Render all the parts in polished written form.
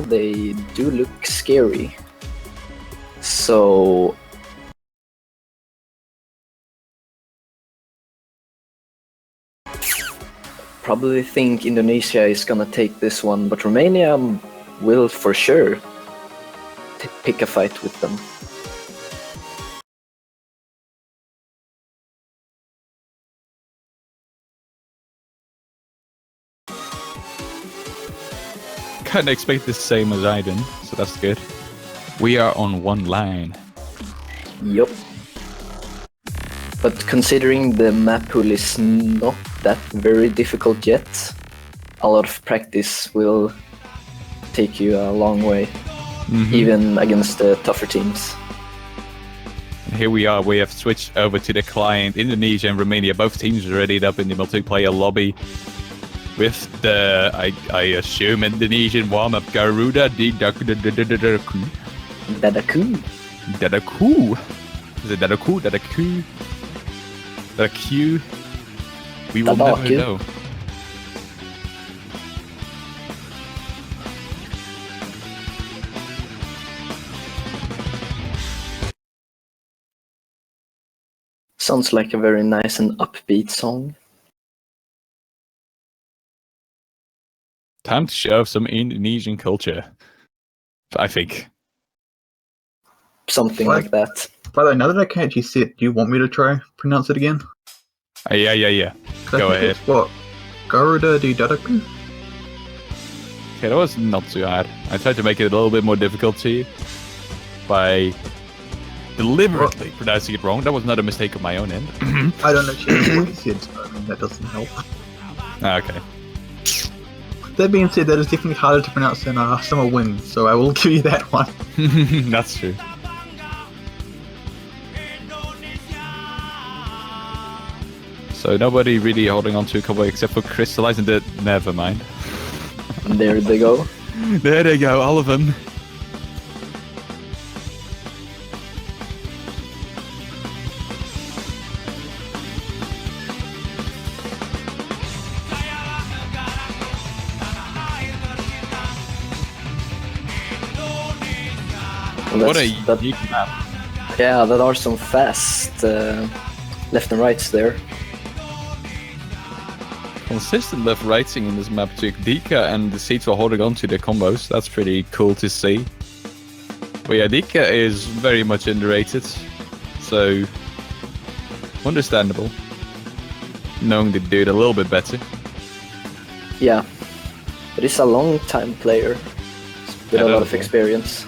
they do look scary. So probably think Indonesia is gonna take this one, but Romania will for sure pick a fight with them. Kinda expect the same as I did, so that's good. We are on one line. Yup. But considering the map pool is not that very difficult yet, a lot of practice will take you a long way, even against the tougher teams. And here we are, we have switched over to the client. Indonesia and Romania, both teams are readied up in the multiplayer lobby with the, I assume, Indonesian warm-up Garuda di Dadaku. Dadaku. Dadaku. Is it Dadaku? Dadaku? Dadaku? We will never know. Sounds like a very nice and upbeat song. Time to show some Indonesian culture, I think. Something like that. By the way, now that I can't actually see it, do you want me to try pronounce it again? Yeah. Go ahead. It's what? Garuda di Dadaku? Okay, that was not too hard. I tried to make it a little bit more difficult to you by deliberately pronouncing it wrong. That was not a mistake on my own end. I don't actually know what you said, so I mean, that doesn't help. Okay. That being said, that is definitely harder to pronounce than Summer Wind, so I will give you that one. That's true. So nobody really holding on to a couple except for Crystallize and never mind. There they go. There they go, all of them. What a unique map. Yeah, there are some fast left and rights there. Consistent left righting in this map to Dika, and the seats are holding on to their combos. That's pretty cool to see. But yeah, Dika is very much underrated, so understandable. Knowing the dude a little bit better. Yeah, but he's a long time player with a lot of experience.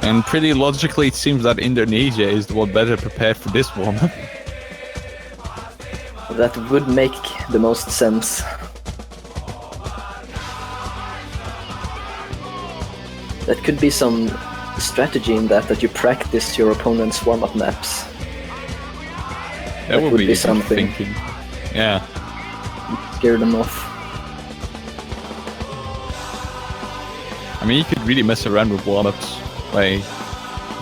And pretty logically, it seems that Indonesia is the one better prepared for this warm-up. That would make the most sense. That could be some strategy in that you practice your opponent's warm-up maps. That would be something. Thinking. Yeah. Scare them off. I mean, you could really mess around with warm-ups by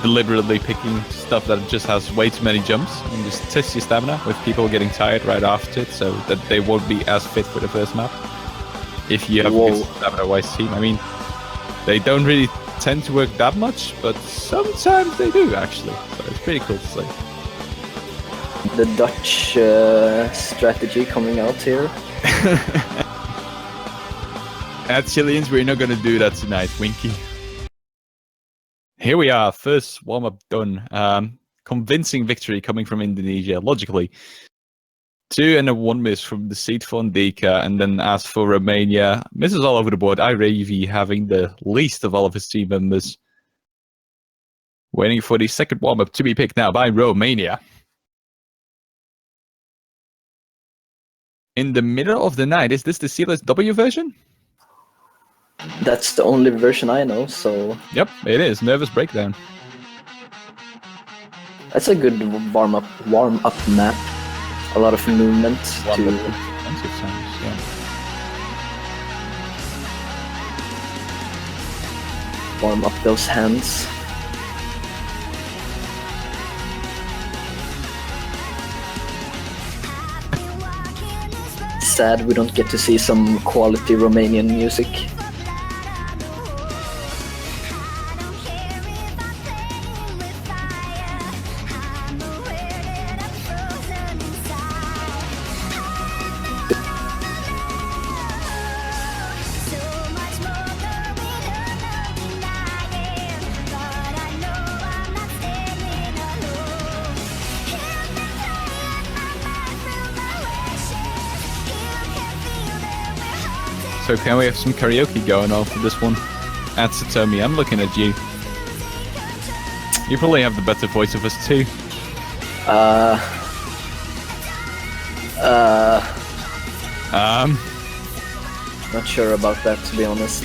deliberately picking stuff that just has way too many jumps and just test your stamina with people getting tired right after it, so that they won't be as fit for the first map. If you have a good stamina-wise team. I mean, they don't really tend to work that much, but sometimes they do actually. So it's pretty cool to see. The Dutch strategy coming out here. Chileans, we're not gonna do that tonight, Winky. Here we are, first warm-up done. Convincing victory coming from Indonesia, logically. 2 and a 1 miss from the seat for Dika, and then as for Romania, misses all over the board. Iravi having the least of all of his team members. Waiting for the second warm-up to be picked now by Romania. In the middle of the night, is this the CLSW version? That's the only version I know, so... Yep, it is. Nervous Breakdown. That's a good warm-up map. a lot of movement One to of the expensive sounds, yeah. warm up those hands. Sad we don't get to see some quality Romanian music. So can we have some karaoke going on for this one? At Satomi, I'm looking at you. You probably have the better voice of us too. Not sure about that, to be honest.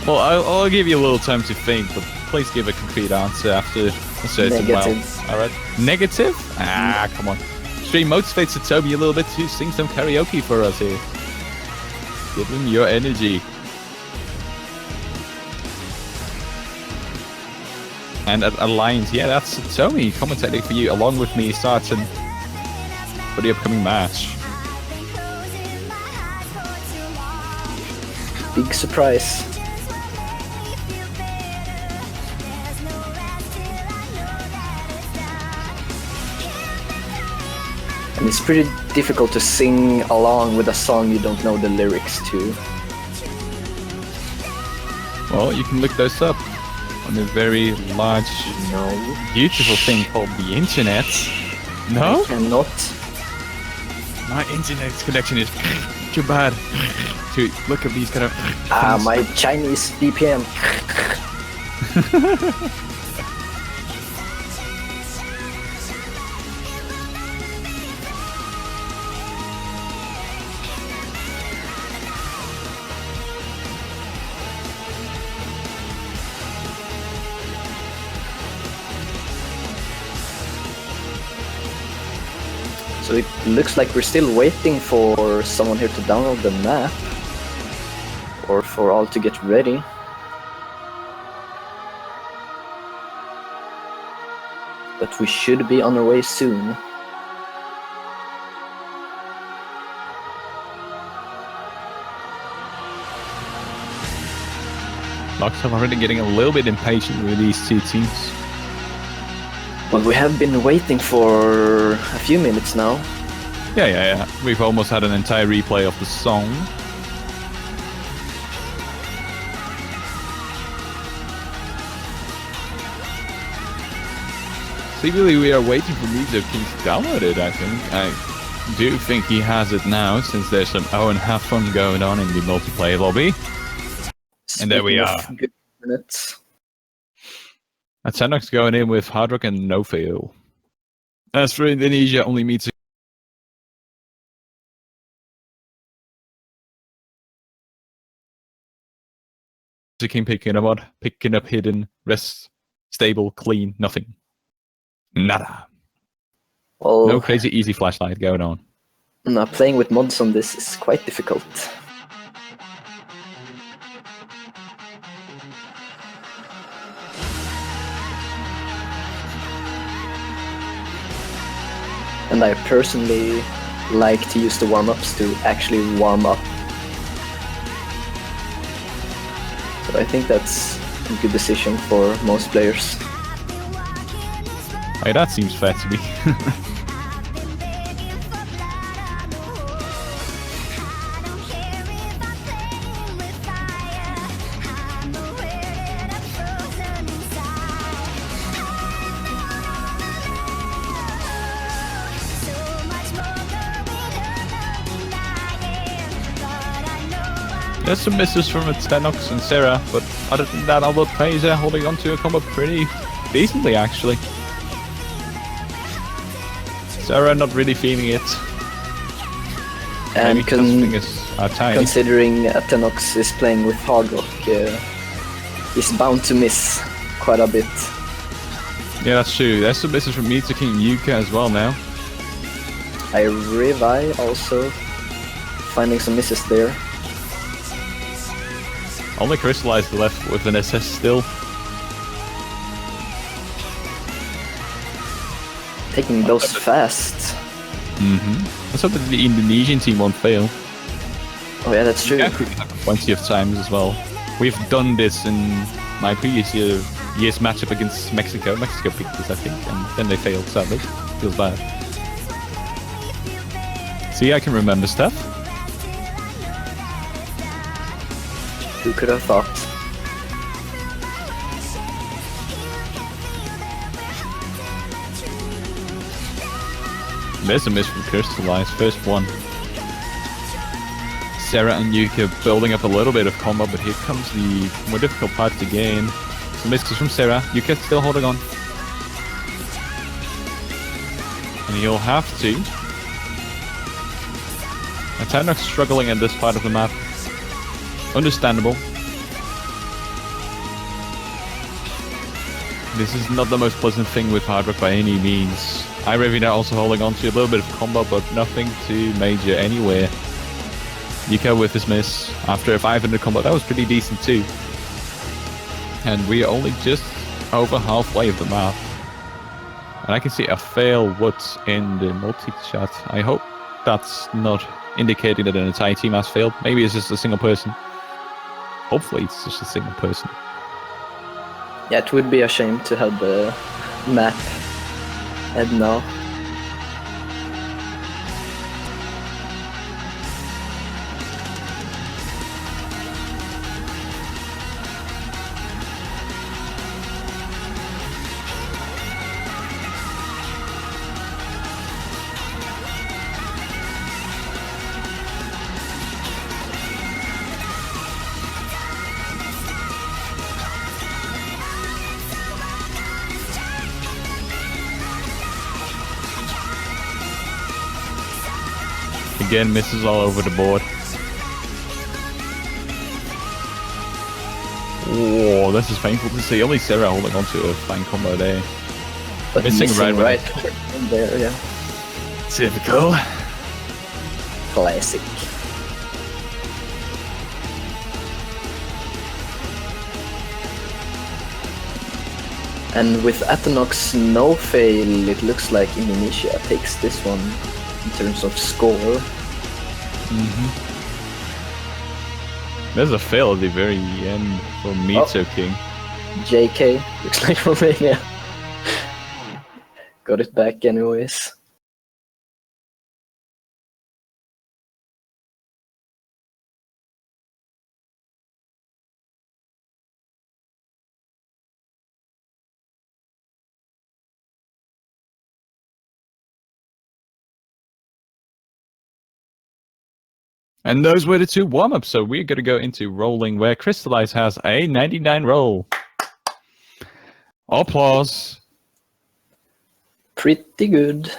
Well, I'll give you a little time to think, but please give a concrete answer after a certain Negative. while. Alright. Negative? Ah, come on. Stream motivates Satomi a little bit to sing some karaoke for us here. Give him your energy. And at Alliance, yeah, that's Satomi commentating for you along with me starting for the upcoming match. Big surprise. And it's pretty difficult to sing along with a song you don't know the lyrics to. Well, you can look those up on a very large, No. beautiful thing called the internet. No? I cannot. My internet connection is too bad to look at these kind of things. My Chinese VPN. So it looks like we're still waiting for someone here to download the map. Or for all to get ready. But we should be on our way soon. Locks, I'm already getting a little bit impatient with these two teams. Well, we have been waiting for a few minutes now. Yeah. We've almost had an entire replay of the song. Seemingly we are waiting for Mizo King to download it, I think. I do think he has it now, since there's some have fun going on in the multiplayer lobby. And there we Speaking are. of good minutes. Atanox going in with Hard Rock and No Fail. As for Indonesia, only meets King picking up hidden, rest, stable, clean, nothing. Nada. Well, No crazy easy flashlight going on. no, playing with mods on this is quite difficult. And I personally like to use the warm-ups to actually warm up. So I think that's a good decision for most players. Hey, that seems fair to me. There's some misses from Stenox and Sarah, but other than that, all the players are holding on to a combo pretty decently, actually. Sarah not really feeling it. And Maybe because fingers are tight. considering Atenox is playing with Hard Rock, he's bound to miss quite a bit. Yeah, that's true. There's some misses from Mita King and Yuka as well now. Revi also finding some misses there. Only Crystallized left with an SS still. Taking those fast. Let's hope that the Indonesian team won't fail. Oh yeah, that's true. Yeah, plenty of times as well. We've done this in my previous year's matchup against Mexico. Mexico picked this, I think, and then they failed, sadly. Feels bad. See, I can remember stuff. Who could have thought? There's a miss from Crystallized, first one. Sarah and Yuka building up a little bit of combo, but here comes the more difficult part of the game. Some misses from Sarah. Yuka still holding on. And he'll have to. Atanox struggling at this part of the map. Understandable. This is not the most pleasant thing with hard rock by any means. Irevina also holding on to a little bit of combo, but nothing too major anywhere. Yuka with his miss after a 500 combo. That was pretty decent too. And we are only just over halfway of the map. And I can see a fail what's in the multi-chat. I hope that's not indicating that an entire team has failed. Maybe it's just a single person. Hopefully it's just a single person. Yeah, it would be a shame to have the map head now. Again, misses all over the board. Whoa, this is painful to see. Only Sarah holding on to a fine combo there. But Missing right in there, yeah. Typical. Classic. And with Atanox no fail, it looks like Indonesia takes this one in terms of score. There's a fail at the very end for Mito King. JK, looks like Romania. Got it back anyways. And those were the two warm-ups, so we're going to go into rolling, where Crystallize has a 99 roll. Applause. Pretty good.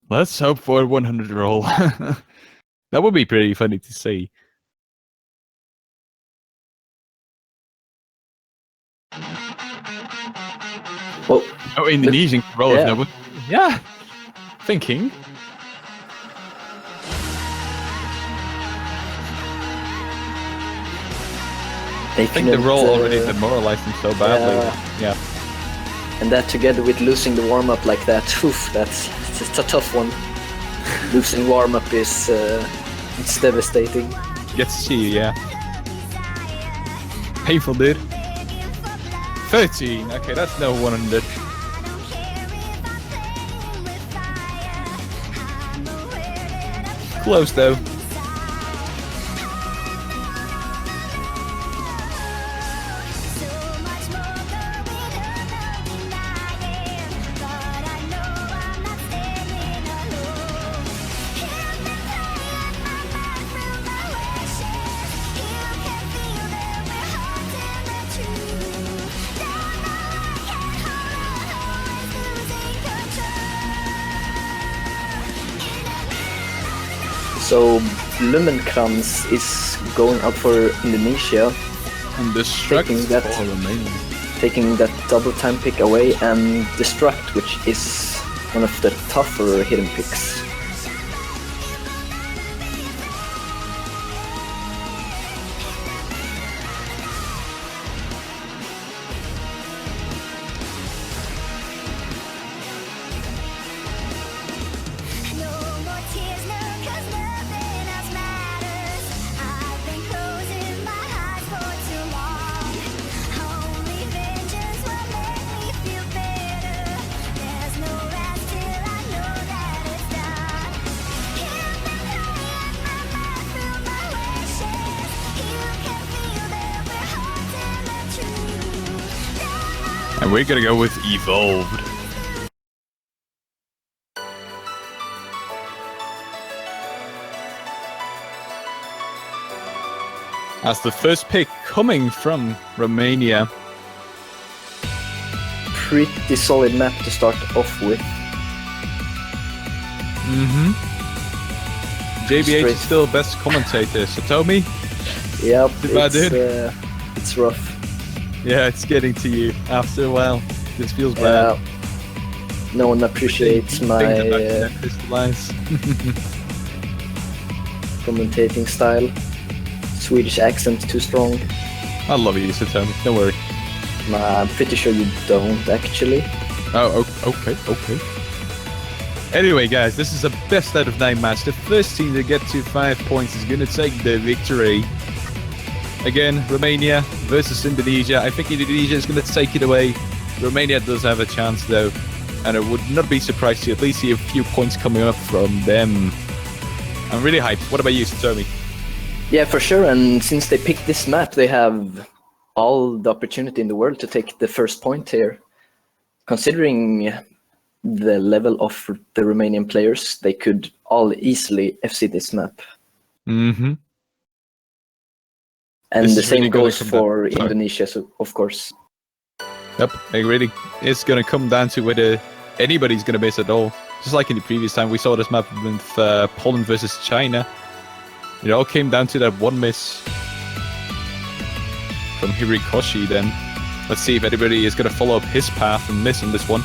Let's hope for a 100 roll. That would be pretty funny to see. Well, Oh, Indonesian roll. yeah. No, yeah. Thinking. they I think the couldn't, roll already demoralized him so badly. Yeah. And that together with losing the warm-up like that, oof, that's a tough one. Losing warm-up is it's devastating. Gets to see you, yeah. Painful, dude. 13. Okay, that's no 100. Close, though. So Blumenkrantz is going out for Indonesia, And Destruct Taking that- for Romania. taking that double time pick away, and Destruct, which is one of the tougher hidden picks. And we're gonna go with Evolved. As the first pick coming from Romania. Pretty solid map to start off with. JBH is still best commentator, so Tommy? Yep, it's it's rough. Yeah, it's getting to you after a while. This feels bad. No one appreciates my commentating style. Swedish accent too strong. I love you, Tommy. Don't worry. I'm pretty sure you don't actually. Oh, okay. Anyway, guys, this is a best out of 9 match. The first team to get to 5 points is gonna take the victory. Again, Romania versus Indonesia. I think Indonesia is going to take it away. Romania does have a chance, though, and I would not be surprised to at least see a few points coming up from them. I'm really hyped. What about you, Satomi? Yeah, for sure. And since they picked this map, they have all the opportunity in the world to take the first point here. Considering the level of the Romanian players, they could all easily FC this map. Mm-hmm. And the same goes for Indonesia, so, of course. Yep, it really is going to come down to whether anybody's going to miss at all. Just like in the previous time, we saw this map with Poland versus China. It all came down to that one miss from Hirikoshi then. Let's see if anybody is going to follow up his path and miss on this one.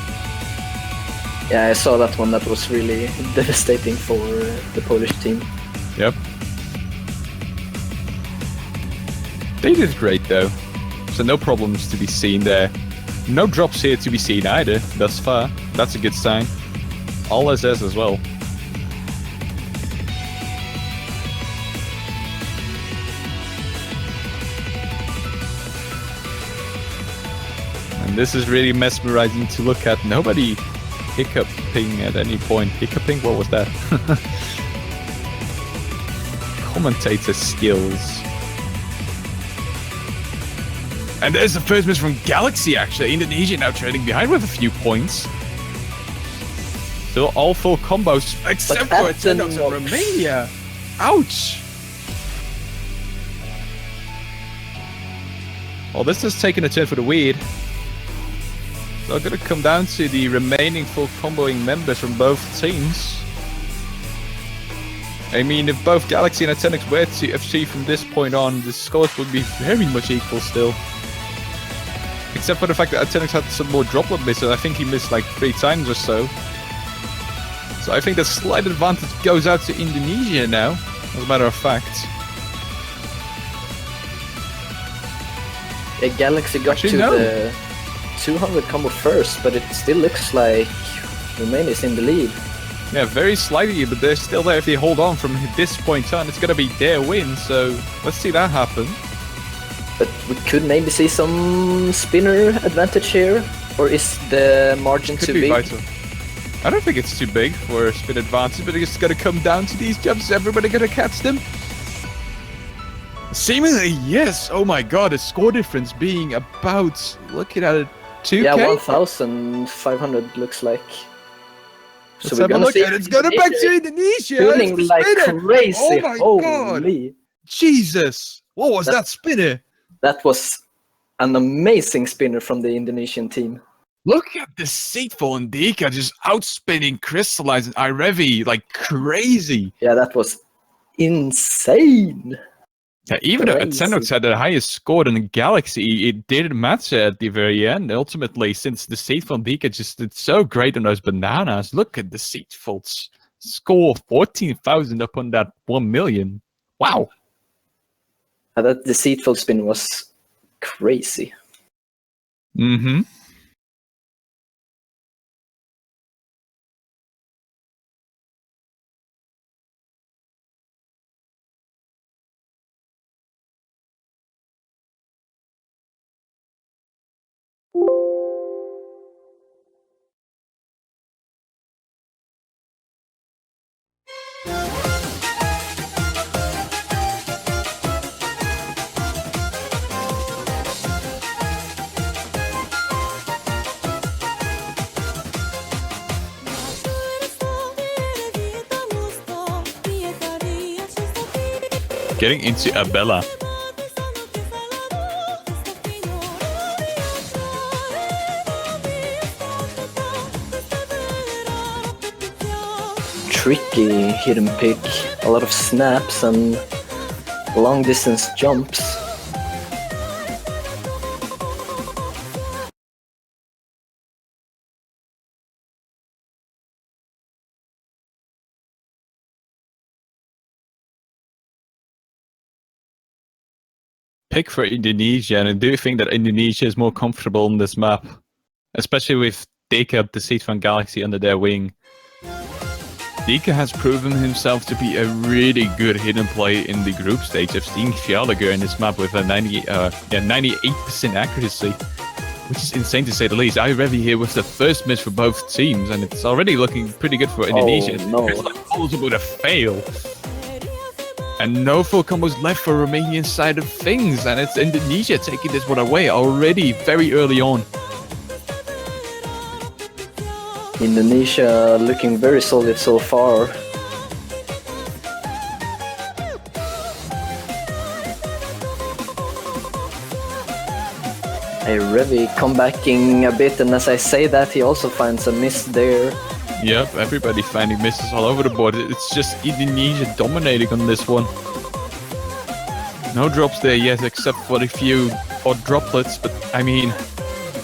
Yeah, I saw that one. That was really devastating for the Polish team. Yep. They did great though, so no problems to be seen there. No drops here to be seen either, thus far. That's a good sign. All SS as well. And this is really mesmerizing to look at. Nobody hiccuping at any point. Hiccuping? What was that? Commentator skills. And there's the first miss from Galaxy, actually. Indonesia now trailing behind with a few points. Still all 4 combos, except for Atenos and Romania. Ouch! Well, this has taken a turn for the weird. So I'm gonna come down to the remaining full comboing members from both teams. I mean, if both Galaxy and Atenix were to FC from this point on, the scores would be very much equal still. Except for the fact that Atenix had some more droplet misses. I think he missed like 3 times or so. So I think the slight advantage goes out to Indonesia now, as a matter of fact. Yeah, Galaxy got the 200 combo first, but it still looks like Romania is in the lead. Yeah, very slightly, but they're still there. If they hold on from this point on, it's going to be their win, so let's see that happen. But we could maybe see some spinner advantage here, or is the margin too big? Vital. I don't think it's too big for a spin advantage, but it's going to come down to these jumps. Everybody going to catch them? Seemingly, yes. Oh my god, the score difference being about, looking at it, 2K? Yeah, 1,500 looks like. So we're gonna see, and it's going back to Indonesia. Spinning like crazy. Oh my god. Jesus. What was that spinner? That was an amazing spinner from the Indonesian team. Look at Deceitful and Dika just outspinning Crystallize and Irevi like crazy. Yeah, that was insane. Yeah, even though Crazy. Xenox had the highest score in the Galaxy, it didn't matter at the very end. Ultimately, since the Deceitful Dika just did so great on those bananas. Look at Deceitful's score, 14,000 up on that 1 million. Wow. That Deceitful spin was crazy. Mm-hmm. Getting into Abella. Tricky hidden pick, a lot of snaps and long distance jumps. Pick for Indonesia, and I do think that Indonesia is more comfortable on this map, especially with Deka, Deceitful Galaxy under their wing. Deka has proven himself to be a really good hidden play in the group stage. I've seen Fjallagr in this map with a 98% accuracy, which is insane to say the least. I Revi here with the first miss for both teams, and it's already looking pretty good for Indonesia. Oh, no. It's like almost about to fail. And no full combos left for Romanian side of things, and it's Indonesia taking this one away already very early on. Indonesia looking very solid so far. Revi comebacking a bit, and as I say that, he also finds a miss there. Yep, everybody finding misses all over the board. It's just Indonesia dominating on this one. No drops there yet, except for the few odd droplets, but I mean,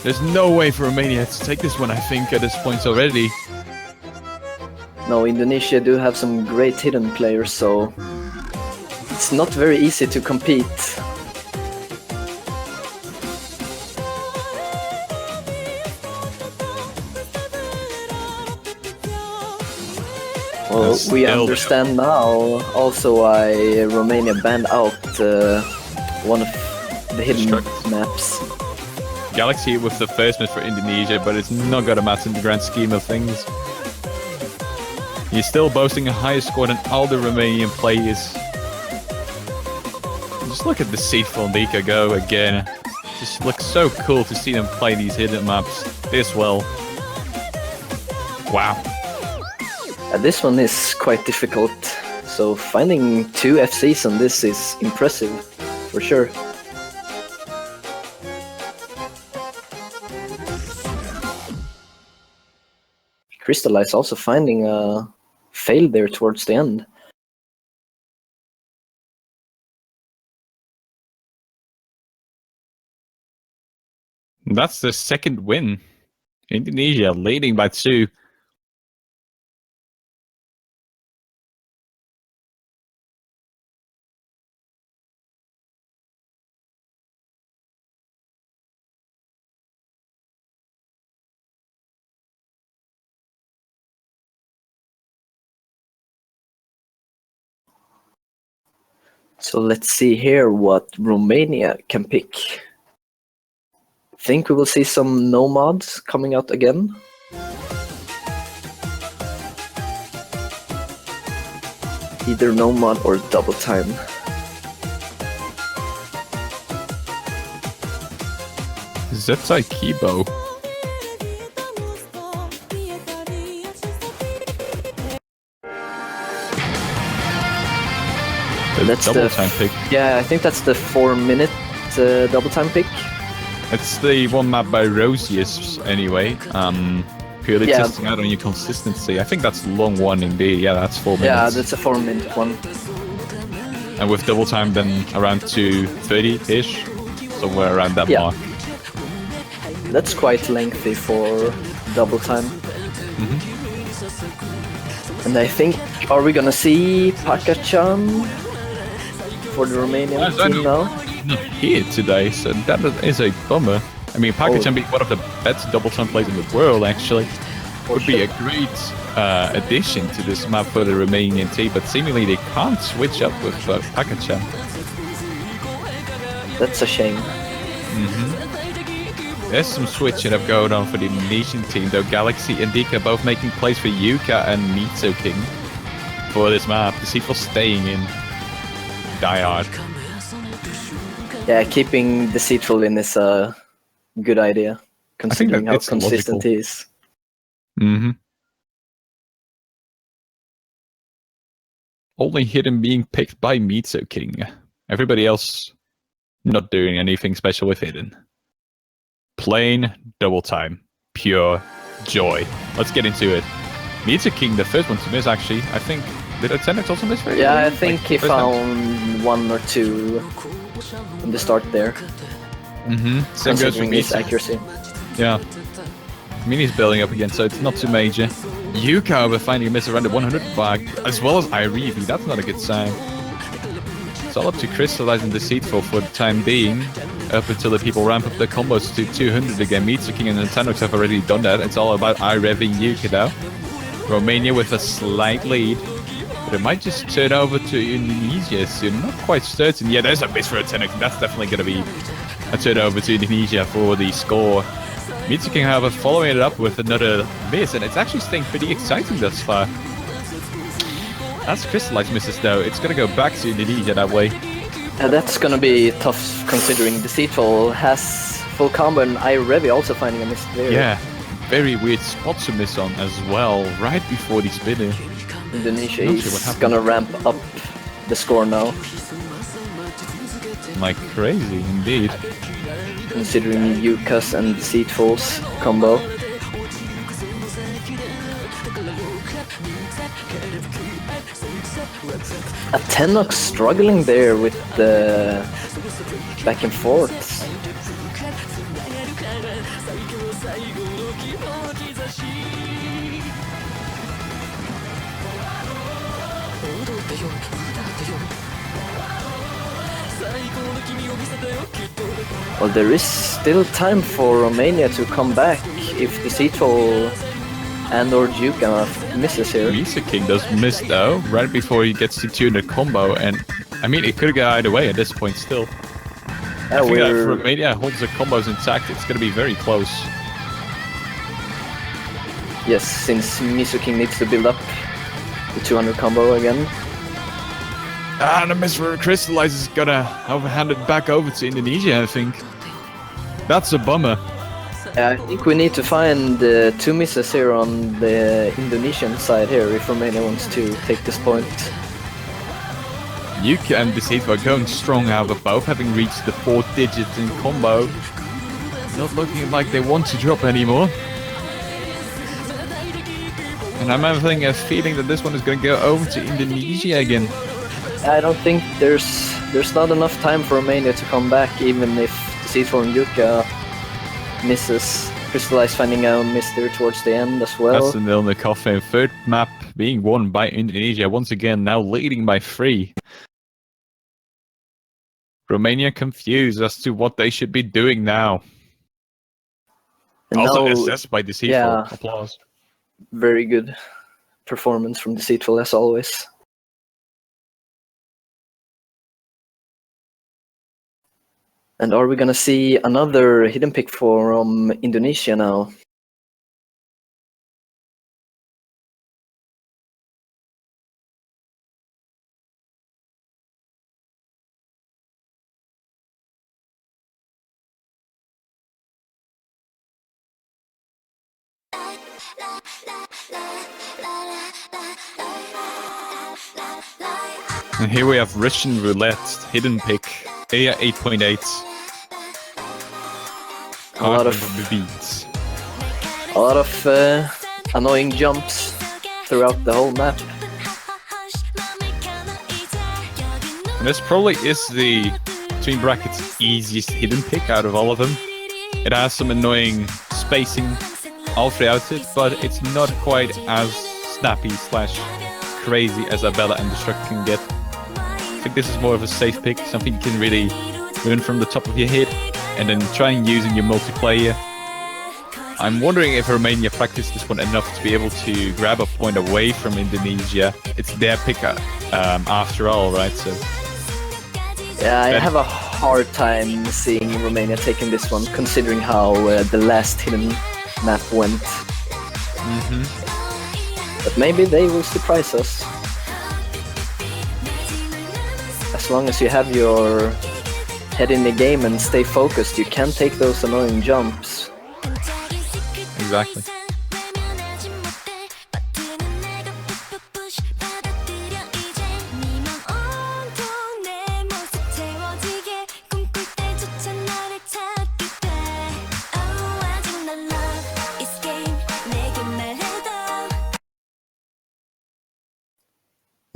there's no way for Romania to take this one, I think, at this point already. No, Indonesia do have some great hidden players, so it's not very easy to compete. Well, we understand now also why Romania banned out one of the hidden maps. Galaxy with the first miss for Indonesia, but it's not gonna matter in the grand scheme of things. He's still boasting a higher score than all the Romanian players. Just look at the Deceitful Dika go again. Just looks so cool to see them play these hidden maps this well. Wow. This one is quite difficult, so finding 2 FCs on this is impressive, for sure. Crystallize also finding a fail there towards the end. That's the second win. Indonesia leading by 2. So let's see here what Romania can pick. Think we will see some nomads coming out again. Either nomad or double time. Zetai Kibo. That's double the time pick. Yeah, I think that's the 4-minute double time pick. It's the one map by Rosius anyway. Purely Yeah. testing out on your consistency. I think that's long one indeed. Yeah, that's 4 minutes. Yeah, that's a 4-minute one. And with double time, then around 2:30-ish, somewhere around that mark. That's quite lengthy for double time. And I think, are we gonna see Pakachan for the Romanian team now? Not here today, so that is a bummer. I mean, Pakachan being one of the best double time players in the world, actually, would be a great addition to this map for the Romanian team, but seemingly they can't switch up with Pakachan. That's a shame. There's some switching up going on for the Indonesian team, though. Galaxy and Dika both making plays for Yuka and Mitsu King for this map. Deceitful staying in. Diehard. Yeah, keeping Deceitful in is a good idea, considering how consistent he is. Only hidden being picked by Mitsu King. Everybody else not doing anything special with hidden. Plain double time. Pure joy. Let's get into it. Mitsu King, the first one to miss, actually. I think. Did Atenex also miss very Yeah, I think he found 1 or 2 in the start there. Same goes for his accuracy. Yeah. I mean, he's building up again, so it's not too major. Yuka, however, finding a miss around the 100 mark, as well as Irivi. That's not a good sign. It's all up to Crystallize and Deceitful for the time being, up until the people ramp up their combos to 200 again. Mitsu King and Nintanox have already done that. It's all about Irivi and Yuka now. Romania with a slight lead, but it might just turn over to Indonesia soon. Not quite certain. Yeah, there's a miss for Atenex. That's definitely going to be a turn over to Indonesia for the score. Mitsu King, however, following it up with another miss, and it's actually staying pretty exciting thus far. As Crystallized misses, though, it's going to go back to Indonesia that way. That's going to be tough, considering Deceitful has full combo and Irevi also finding a miss there. Yeah, very weird spot to miss on as well, right before the spinner. Indonesia is going to ramp up the score now. Like crazy, indeed. Considering Yuka's and Deceitful's combo. Atenex struggling there with the back and forths. Well, there is still time for Romania to come back if Deceitful and or Yuka misses here. Mitsu King does miss though, right before he gets to tune the combo, and I mean it could go either way at this point still. I think that if Romania holds the combos intact, it's going to be very close. Yes, since Mitsu King needs to build up the 200 combo again. And a miss for Crystallize is gonna hand it back over to Indonesia, I think. That's a bummer. I think we need to find 2 misses here on the Indonesian side here if Romania wants to take this point. Yuka and Deceitful are going strong, however, both having reached the 4 digits in combo. Not looking like they want to drop anymore. And I'm having a feeling that this one is going to go over to Indonesia again. I don't think there's not enough time for Romania to come back, even if Deceitful and Yuka misses. Crystallize finding out miss there towards the end as well. That's the nail in the coffin. Third map being won by Indonesia once again, now leading by 3. Romania confused as to what they should be doing now. And also assessed by Deceitful. Yeah, applause. Very good performance from Deceitful as always. And are we gonna see another hidden pick from Indonesia now? And here we have Russian Roulette, hidden pick, Aya 8.8. A lot of annoying jumps throughout the whole map. And this probably is the, between brackets, easiest hidden pick out of all of them. It has some annoying spacing all throughout it, but it's not quite as snappy / crazy as Abella and Destruct can get. I think this is more of a safe pick, something you can really learn from the top of your head, and then try and use in your multiplayer. I'm wondering if Romania practiced this one enough to be able to grab a point away from Indonesia. It's their pick after all, right? So yeah, I have a hard time seeing Romania taking this one, considering how the last hidden map went. But maybe they will surprise us. As long as you have your head in the game and stay focused, you can take those annoying jumps. Exactly.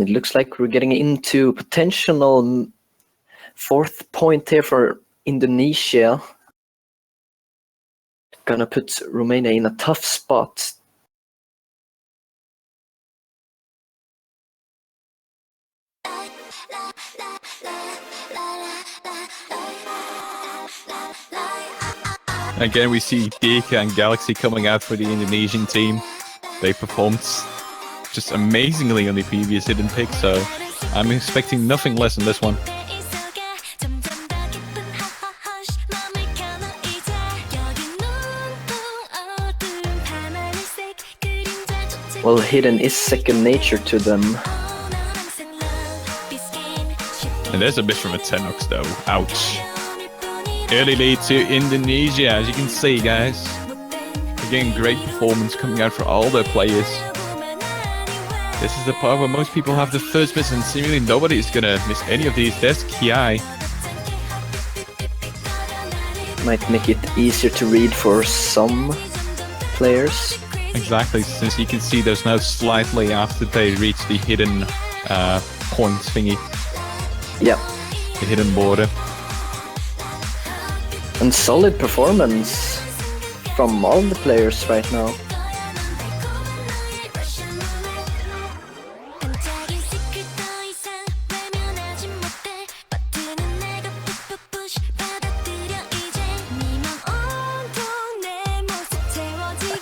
It looks like we're getting into potential 4th point here for Indonesia. Gonna put Romania in a tough spot. Again, we see Deka and Galaxy coming out for the Indonesian team. They performed just amazingly on the previous hidden pick, so I'm expecting nothing less in this one. Well, hidden is second nature to them. And there's a miss from a Tenox though. Ouch. Early lead to Indonesia, as you can see, guys. Again, great performance coming out for all their players. This is the part where most people have the first miss, and seemingly nobody is gonna miss any of these. There's Kiai. Might make it easier to read for some players. Exactly, since you can see there's now slightly after they reach the hidden point thingy. Yeah. The hidden border. And solid performance from all the players right now.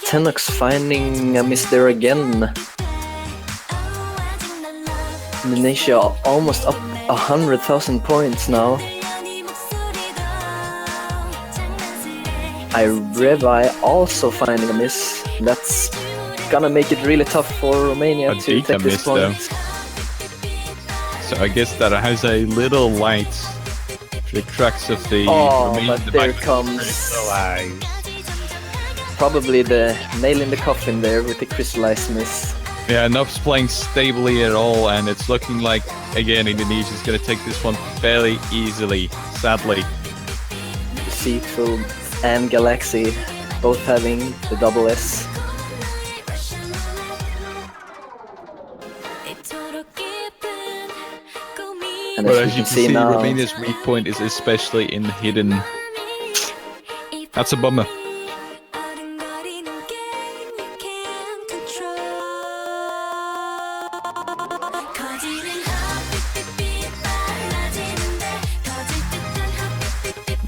Tenox finding a miss there again. Indonesia almost up 100,000 points now. Revi also finding a miss. That's gonna make it really tough for Romania to take this point. So I guess that has a little light for the cracks of the Romanian. But there comes probably the nail in the coffin there with the crystallized miss. Yeah, Nob's playing stably at all, and it's looking like, again, Indonesia's going to take this one fairly easily, sadly. Deceitful and Galaxy both having the double S. And as you can see now, Romania's weak point is especially in hidden. That's a bummer.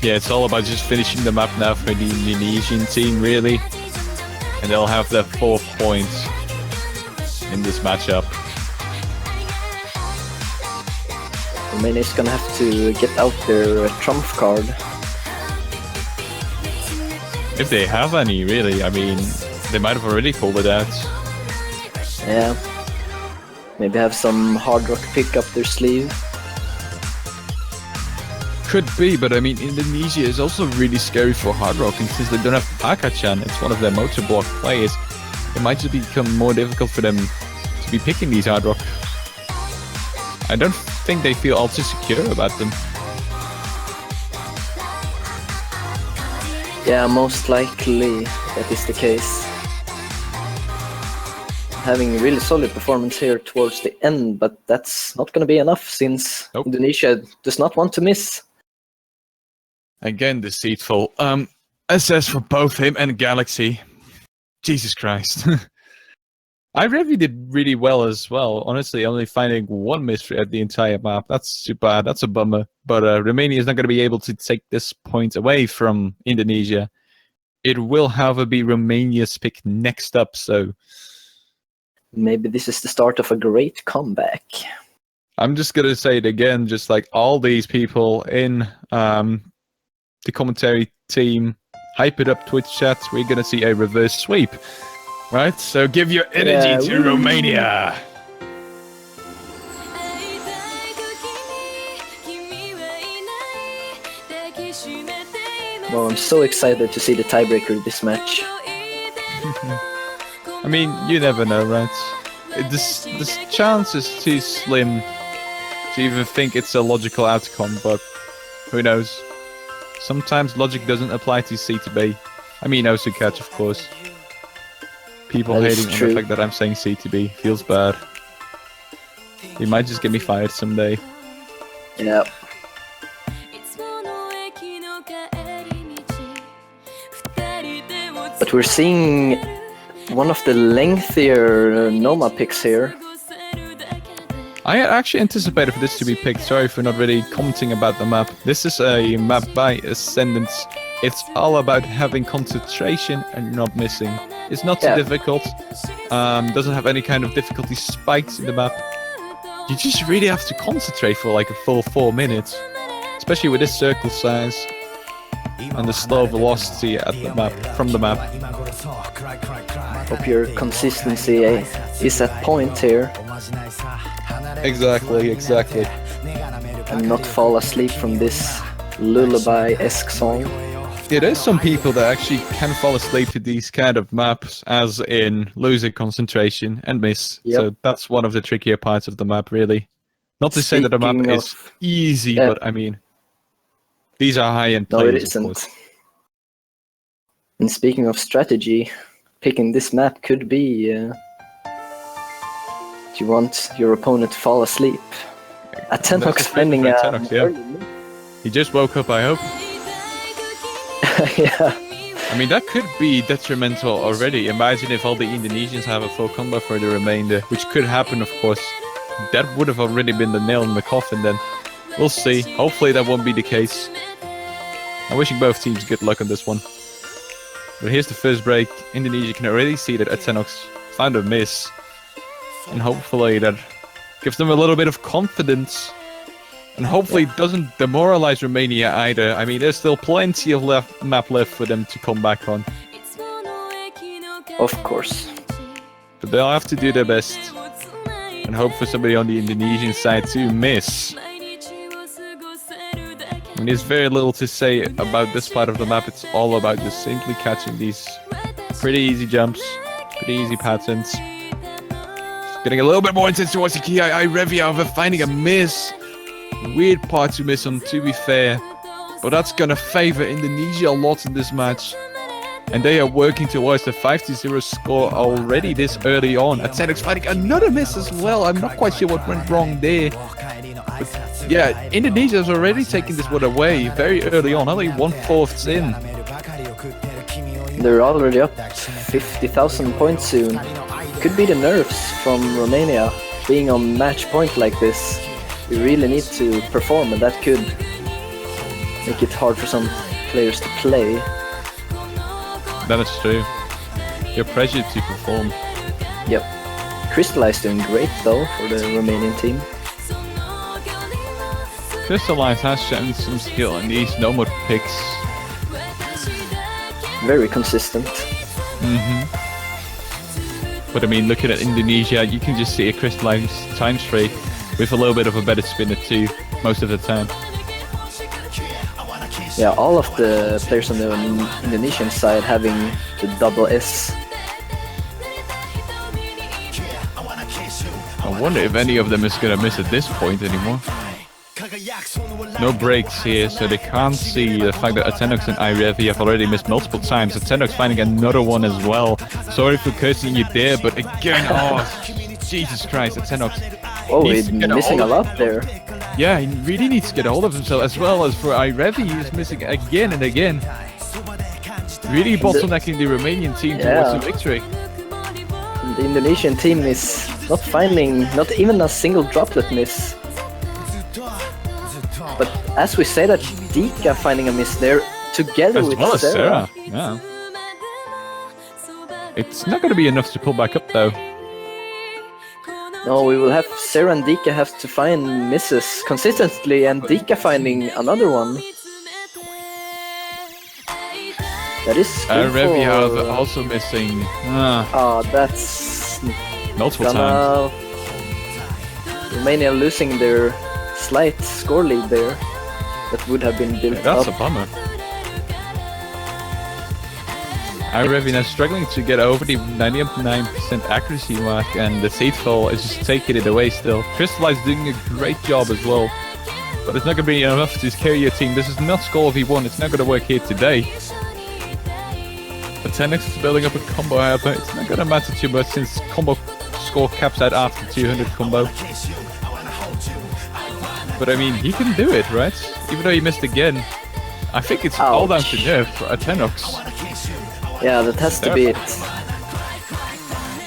Yeah, it's all about just finishing the map now for the Indonesian team, really. And they'll have their 4th point in this matchup. Romania is gonna have to get out their trump card. If they have any, really. I mean, they might have already pulled it out. Yeah. Maybe have some hard rock pick up their sleeve. Could be, but I mean, Indonesia is also really scary for hard rock, and since they don't have Pakachan, it's one of their motor block players, it might just become more difficult for them to be picking these hard rock. I don't think they feel all too secure about them. Yeah, most likely that is the case. having really solid performance here towards the end, but that's not going to be enough since Indonesia does not want to miss. Again, deceitful. SS for both him and Galaxy. Jesus Christ. iRevy did really well as well. Honestly, only finding one miss at the entire map. That's too bad. That's a bummer. But Romania is not going to be able to take this point away from Indonesia. It will, however, be Romania's pick next up, so... Maybe this is the start of a great comeback. I'm just going to say it again, just like all these people in the commentary team, hype it up Twitch chat, we're going to see a reverse sweep. Right, so give your energy to Romania. Well, I'm so excited to see the tiebreaker of this match. I mean, you never know, right? This chance is too slim to even think it's a logical outcome, but who knows? Sometimes logic doesn't apply to C to B. I mean, also catch, of course. People hating on the fact that I'm saying C to B feels bad. He might just get me fired someday. Yeah. But we're seeing one of the lengthier Noma picks here. I actually anticipated for this to be picked. Sorry for not really commenting about the map. This is a map by Ascendants. It's all about having concentration and not missing. It's not too difficult. Doesn't have any kind of difficulty spikes in the map. You just really have to concentrate for like a full 4 minutes. Especially with this circle size. And the slow velocity at the map, from the map. Hope your consistency is at point here. Exactly. And not fall asleep from this lullaby-esque song. Yeah, there's some people that actually can fall asleep to these kind of maps, as in losing concentration and miss. Yep. So that's one of the trickier parts of the map, really. Not to say that the map is easy, but I mean, these are high-end players. No, it isn't. And speaking of strategy, picking this map could be... do you want your opponent to fall asleep? Atenox finding He just woke up, I hope. Yeah. I mean, that could be detrimental already. Imagine if all the Indonesians have a full combo for the remainder, which could happen, of course. That would have already been the nail in the coffin then. We'll see. Hopefully that won't be the case. I'm wishing both teams good luck on this one. But here's the first break. Indonesia can already see that Atenox found a miss. And hopefully that gives them a little bit of confidence. And hopefully it doesn't demoralize Romania either. I mean, there's still plenty of map left for them to come back on. Of course. But they'll have to do their best. And hope for somebody on the Indonesian side to miss. I mean, there's very little to say about this part of the map. It's all about just simply catching these pretty easy jumps, pretty easy patterns. Just getting a little bit more intense towards the key. iRevy, however, finding a miss. Weird part to miss on, to be fair. But that's gonna favor Indonesia a lot in this match. And they are working towards the 5-0 score already this early on. Atenox finding another miss as well. I'm not quite sure what went wrong there. But yeah, Indonesia has already taken this one away very early on, only 1/4 in. They're already up 50,000 points soon. Could be the nerves from Romania being on match point like this. You really need to perform, and that could make it hard for some players to play. That is true. You're pressured to perform. Yep. Crystallize doing great though for the Romanian team. Crystallize has shown some skill in these Noma picks. Very consistent. But I mean, looking at Indonesia, you can just see a Crystallize time straight with a little bit of a better spinner too, most of the time. Yeah, all of the players on the Indonesian side having the double S. I wonder if any of them is gonna miss at this point anymore. No breaks here, so they can't see the fact that Atenox and Irevi have already missed multiple times. Atenox finding another one as well. Sorry for cursing you there, but again, Jesus Christ, Atenox. Oh, he's missing a lot there. Yeah, he really needs to get a hold of himself, as well as for Irevi, he's missing again and again. Really bottlenecking the Romanian team towards the victory. The Indonesian team is not finding not even a single droplet miss. But as we say that, Dika finding a miss there together as with well as Sarah. Yeah. It's not going to be enough to pull back up though. No, we will have Sarah and Dika have to find misses consistently, and Dika finding another one. That is Revi also missing. That's multiple times. Romania losing their slight score lead there. That would have been built up. That's a bummer. Revi now struggling to get over the 99% accuracy mark, and the Seedfall is just taking it away still. Crystallize doing a great job as well. But it's not going to be enough to carry your team. This is not Skull V1. It's not going to work here today. But Tenix is building up a combo out, but it's not going to matter too much since combo score caps out after 200 combo. But I mean, he can do it, right? Even though he missed again. I think it's all down to nerf for Atenox. Yeah, that has to be it.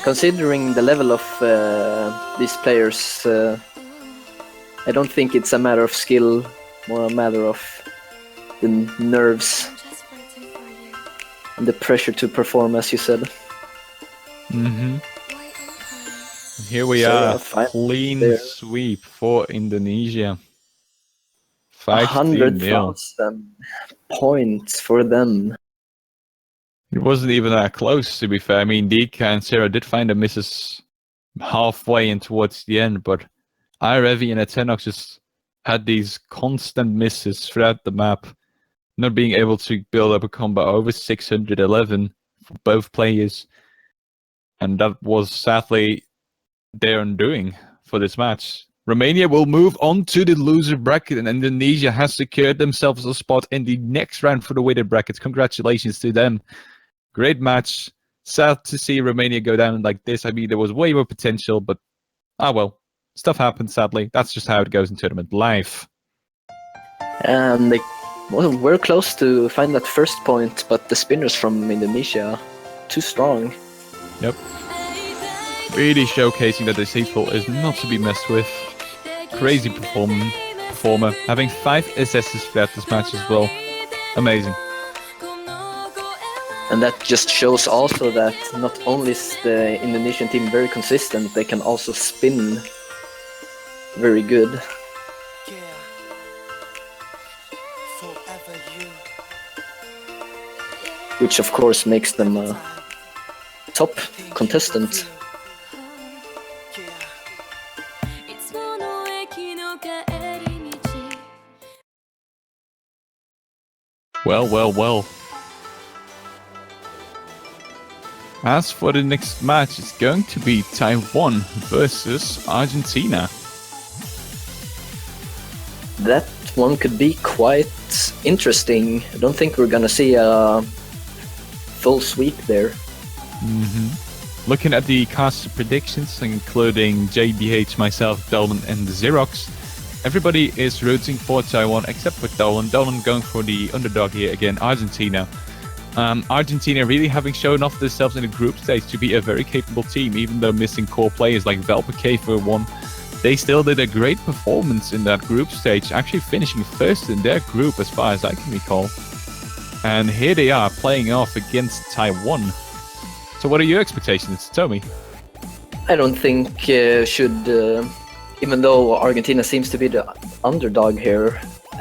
Considering the level of these players, I don't think it's a matter of skill, more a matter of the nerves and the pressure to perform, as you said. Here we are, clean sweep for Indonesia. 100,000 points for them. It wasn't even that close, to be fair. I mean, Dika and Sarah did find the misses halfway and towards the end, but Irevi and Atenox just had these constant misses throughout the map, not being able to build up a combo over 611 for both players. And that was sadly their undoing for this match. Romania will move on to the loser bracket, and Indonesia has secured themselves a spot in the next round for the weighted brackets. Congratulations to them. Great match. Sad to see Romania go down like this. I mean, there was way more potential, but well, stuff happens, sadly. That's just how it goes in tournament life. And we're close to find that first point, but the spinners from Indonesia, too strong. Yep. Really showcasing that the Seedfall is not to be messed with. Crazy performer. Having 5 SSs throughout this match as well. Amazing. And that just shows also that not only is the Indonesian team very consistent, they can also spin very good. Which of course makes them a top contestant. Well. As for the next match, it's going to be Taiwan versus Argentina. That one could be quite interesting. I don't think we're gonna see a full sweep there. Looking at the caster predictions, including JBH, myself, Dolman, and Xerox, everybody is rooting for Taiwan except for Dolan. Dolan going for the underdog here again, Argentina. Argentina really having shown off themselves in the group stage to be a very capable team, even though missing core players like Valpake for one. They still did a great performance in that group stage, actually finishing first in their group as far as I can recall. And here they are playing off against Taiwan. So what are your expectations, Tommy? I don't think even though Argentina seems to be the underdog here,